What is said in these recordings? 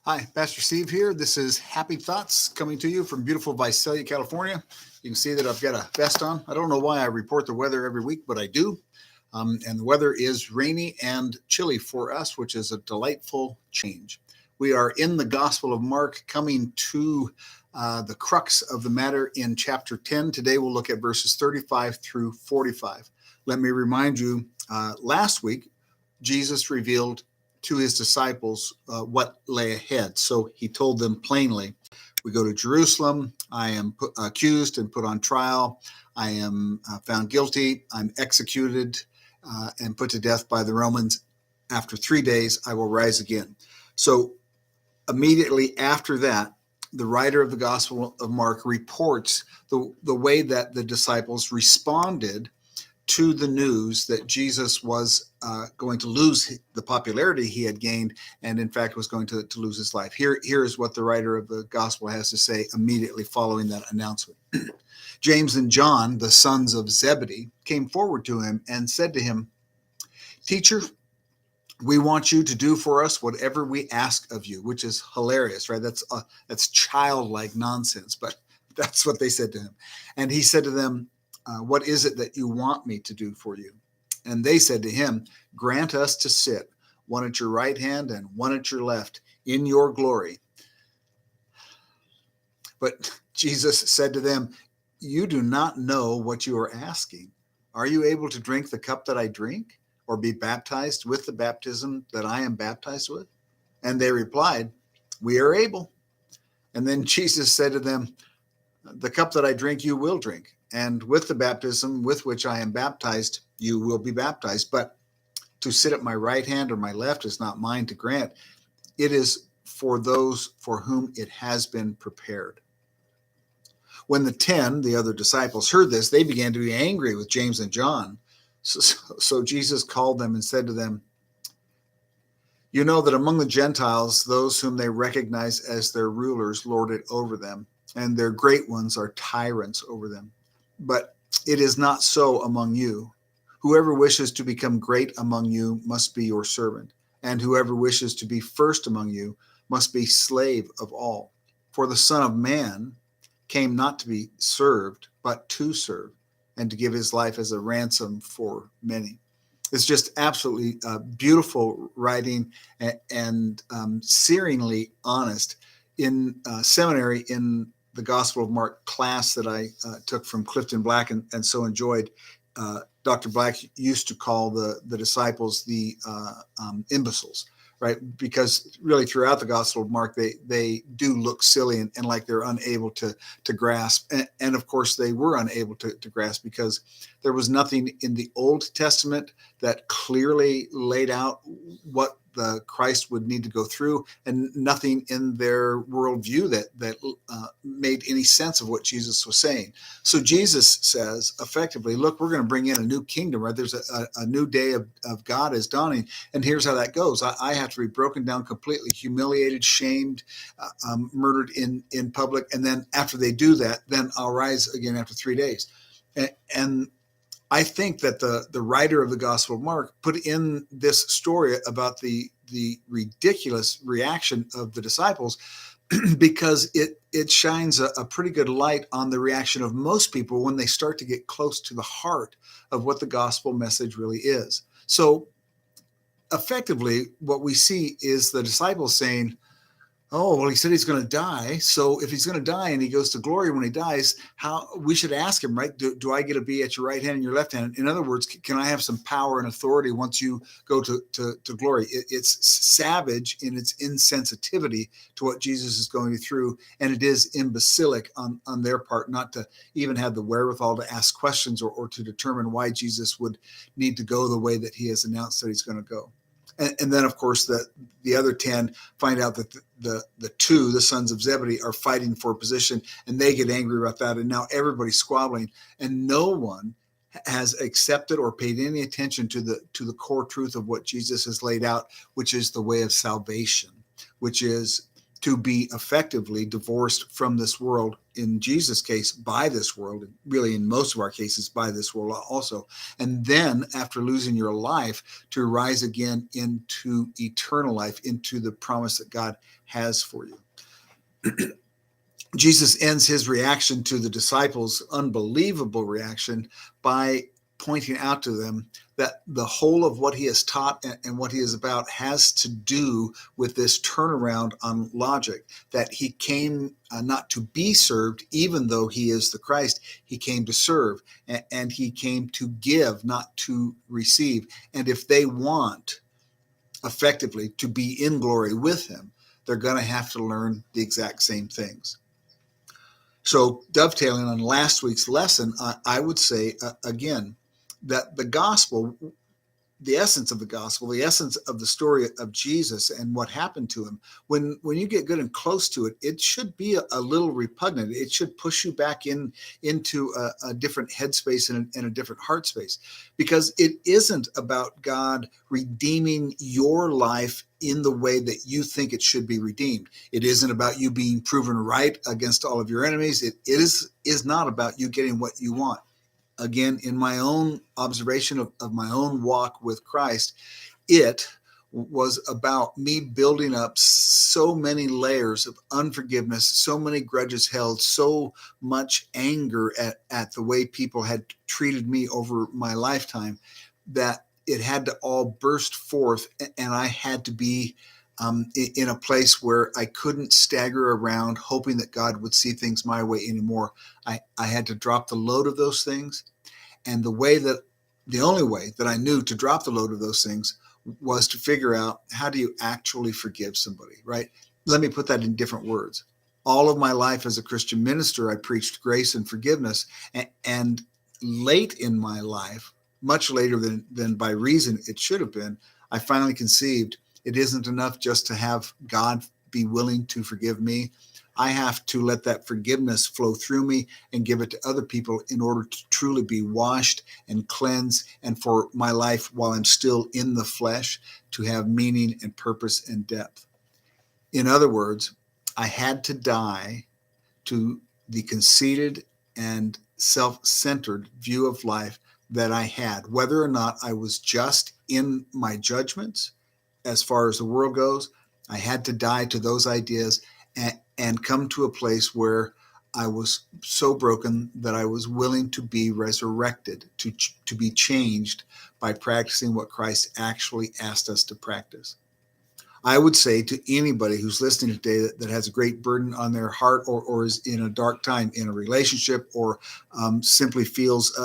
Hi, Pastor Steve here. This is Happy Thoughts coming to you from beautiful Visalia, California. You can see that I've got a vest on. I don't know why I report the weather every week, but I do. And the weather is rainy and chilly for us, which is a delightful change. We are in the Gospel of Mark, coming to the crux of the matter in chapter 10. Today we'll look at verses 35 through 45. Let me remind you, last week, Jesus revealed to his disciples what lay ahead. So he told them plainly, we go to Jerusalem, I am accused and put on trial, I am found guilty, I'm executed and put to death by the Romans. After 3 days, I will rise again. So immediately after that, the writer of the Gospel of Mark reports the way that the disciples responded to the news that Jesus was going to lose the popularity he had gained, and in fact was going to lose his life. Here is what the writer of the gospel has to say immediately following that announcement. James and John, the sons of Zebedee, came forward to him and said to him, "Teacher, we want you to do for us whatever we ask of you," which is hilarious, right? That's childlike nonsense, but that's what they said to him. And he said to them, "What is it that you want me to do for you?" And they said to him, "Grant us to sit, one at your right hand and one at your left, in your glory." But Jesus said to them, "You do not know what you are asking. Are you able to drink the cup that I drink, or be baptized with the baptism that I am baptized with?" And they replied, "We are able." And then Jesus said to them, "The cup that I drink, you will drink, and with the baptism with which I am baptized, you will be baptized. But to sit at my right hand or my left is not mine to grant. It is for those for whom it has been prepared." When the 10, the other disciples, heard this, they began to be angry with James and John. So Jesus called them and said to them, "You know that among the Gentiles, those whom they recognize as their rulers lord it over them, and their great ones are tyrants over them. But it is not so among you. Whoever wishes to become great among you must be your servant, and whoever wishes to be first among you must be slave of all. For the Son of Man came not to be served, but to serve, and to give his life as a ransom for many." It's just absolutely beautiful writing and searingly honest. In seminary, in the Gospel of Mark class that I took from Clifton Black and so enjoyed, Dr. Black used to call the disciples the imbeciles, right? Because really throughout the Gospel of Mark, they do look silly and like they're unable to grasp. And of course, they were unable to grasp because there was nothing in the Old Testament that clearly laid out what the Christ would need to go through, and nothing in their worldview that made any sense of what Jesus was saying. So Jesus says effectively, look, we're going to bring in a new kingdom, right? There's a new day of God is dawning, and here's how that goes. I have to be broken down completely, humiliated, shamed, murdered in public, and then after they do that, then I'll rise again after 3 days. And I think that the writer of the Gospel of Mark put in this story about the ridiculous reaction of the disciples because it shines a pretty good light on the reaction of most people when they start to get close to the heart of what the gospel message really is. So effectively, what we see is the disciples saying, "Oh, well, he said he's going to die. So if he's going to die and he goes to glory when he dies, how we should ask him, right? Do I get to be at your right hand and your left hand? In other words, can I have some power and authority once you go to glory?" It's savage in its insensitivity to what Jesus is going through. And it is imbecilic on their part not to even have the wherewithal to ask questions or to determine why Jesus would need to go the way that he has announced that he's going to go. And then, of course, the other 10 find out that the two, the sons of Zebedee, are fighting for position, and they get angry about that. And now everybody's squabbling, and no one has accepted or paid any attention to the core truth of what Jesus has laid out, which is the way of salvation, which is to be effectively divorced from this world, in Jesus' case, by this world, and really in most of our cases, by this world also. And then after losing your life, to rise again into eternal life, into the promise that God has for you. Jesus ends his reaction to the disciples' unbelievable reaction by pointing out to them that the whole of what he has taught and what he is about has to do with this turnaround on logic, that he came not to be served, even though he is the Christ. He came to serve, and he came to give, not to receive. And if they want effectively to be in glory with him, they're going to have to learn the exact same things. So dovetailing on last week's lesson, I would say, again, that the gospel, the essence of the gospel, the essence of the story of Jesus and what happened to him, when you get good and close to it, it should be a little repugnant. It should push you back into a different headspace and a different heart space, because it isn't about God redeeming your life in the way that you think it should be redeemed. It isn't about you being proven right against all of your enemies. It is not about you getting what you want. Again, in my own observation of my own walk with Christ, it was about me building up so many layers of unforgiveness, so many grudges held, so much anger at the way people had treated me over my lifetime, that it had to all burst forth, and I had to be in a place where I couldn't stagger around hoping that God would see things my way anymore. I had to drop the load of those things. And the only way that I knew to drop the load of those things was to figure out, how do you actually forgive somebody, right? Let me put that in different words. All of my life as a Christian minister, I preached grace and forgiveness. And late in my life, much later than by reason it should have been, I finally conceived it isn't enough just to have God be willing to forgive me. I have to let that forgiveness flow through me and give it to other people in order to truly be washed and cleansed, and for my life, while I'm still in the flesh, to have meaning and purpose and depth. In other words, I had to die to the conceited and self-centered view of life that I had, whether or not I was just in my judgments as far as the world goes. I had to die to those ideas and come to a place where I was so broken that I was willing to be resurrected, to be changed by practicing what Christ actually asked us to practice. I would say to anybody who's listening today that has a great burden on their heart, or is in a dark time in a relationship, or simply feels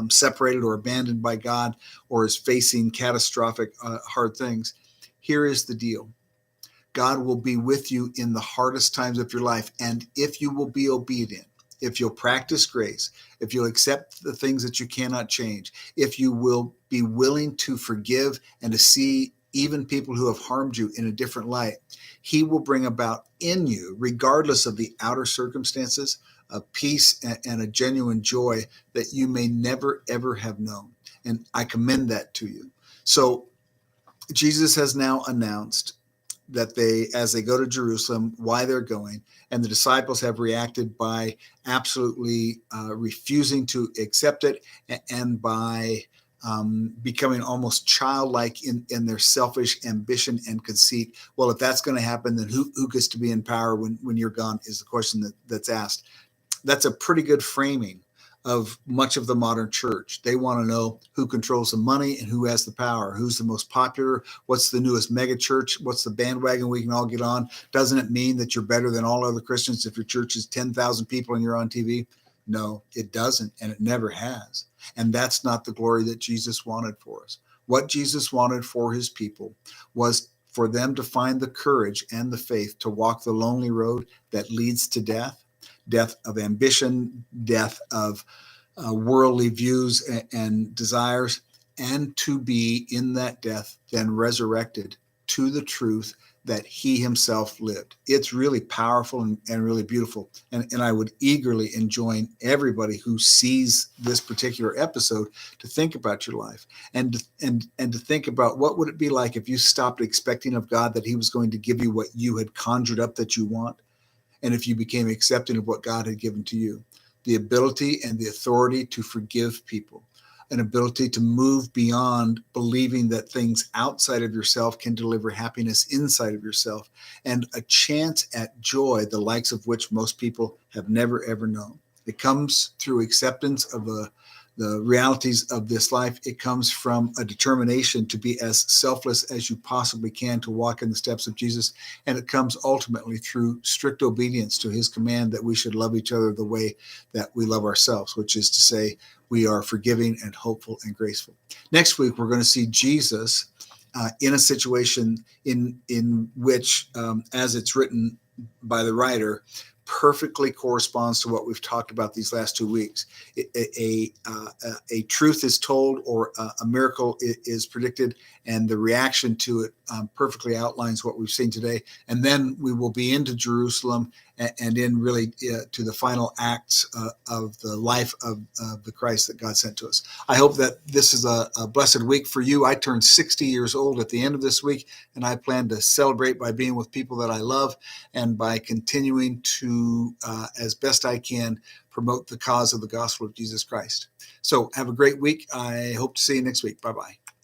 separated or abandoned by God, or is facing catastrophic hard things, here is the deal. God will be with you in the hardest times of your life. And if you will be obedient, if you'll practice grace, if you'll accept the things that you cannot change, if you will be willing to forgive and to see even people who have harmed you in a different light, he will bring about in you, regardless of the outer circumstances, a peace and a genuine joy that you may never, ever have known. And I commend that to you. So Jesus has now announced that as they go to Jerusalem, why they're going, and the disciples have reacted by absolutely refusing to accept it, and by becoming almost childlike in their selfish ambition and conceit. Well, if that's going to happen, then who gets to be in power when you're gone, is the question that's asked. That's a pretty good framing of much of the modern church. They want to know who controls the money and who has the power, who's the most popular, what's the newest mega church, what's the bandwagon we can all get on. Doesn't it mean that you're better than all other Christians if your church is 10,000 people and you're on TV? No, it doesn't, and it never has. And that's not the glory that Jesus wanted for us. What Jesus wanted for his people was for them to find the courage and the faith to walk the lonely road that leads to death of ambition, death of worldly views and desires, and to be in that death then resurrected to the truth that he himself lived. It's really powerful and really beautiful. And I would eagerly enjoin everybody who sees this particular episode to think about your life and to think about what would it be like if you stopped expecting of God that he was going to give you what you had conjured up that you want, and if you became accepting of what God had given to you, the ability and the authority to forgive people, an ability to move beyond believing that things outside of yourself can deliver happiness inside of yourself, and a chance at joy, the likes of which most people have never, ever known. It comes through acceptance of the realities of this life. It comes from a determination to be as selfless as you possibly can, to walk in the steps of Jesus. And it comes ultimately through strict obedience to his command that we should love each other the way that we love ourselves, which is to say, we are forgiving and hopeful and graceful. Next week, we're going to see Jesus in a situation in which, as it's written by the writer, perfectly corresponds to what we've talked about these last 2 weeks. A truth is told, or a miracle is predicted, and the reaction to it perfectly outlines what we've seen today. And then we will be into Jerusalem and in really to the final acts of the life of the Christ that God sent to us. I hope that this is a blessed week for you. I turned 60 years old at the end of this week, and I plan to celebrate by being with people that I love and by continuing to, as best I can, promote the cause of the gospel of Jesus Christ. So have a great week. I hope to see you next week. Bye-bye.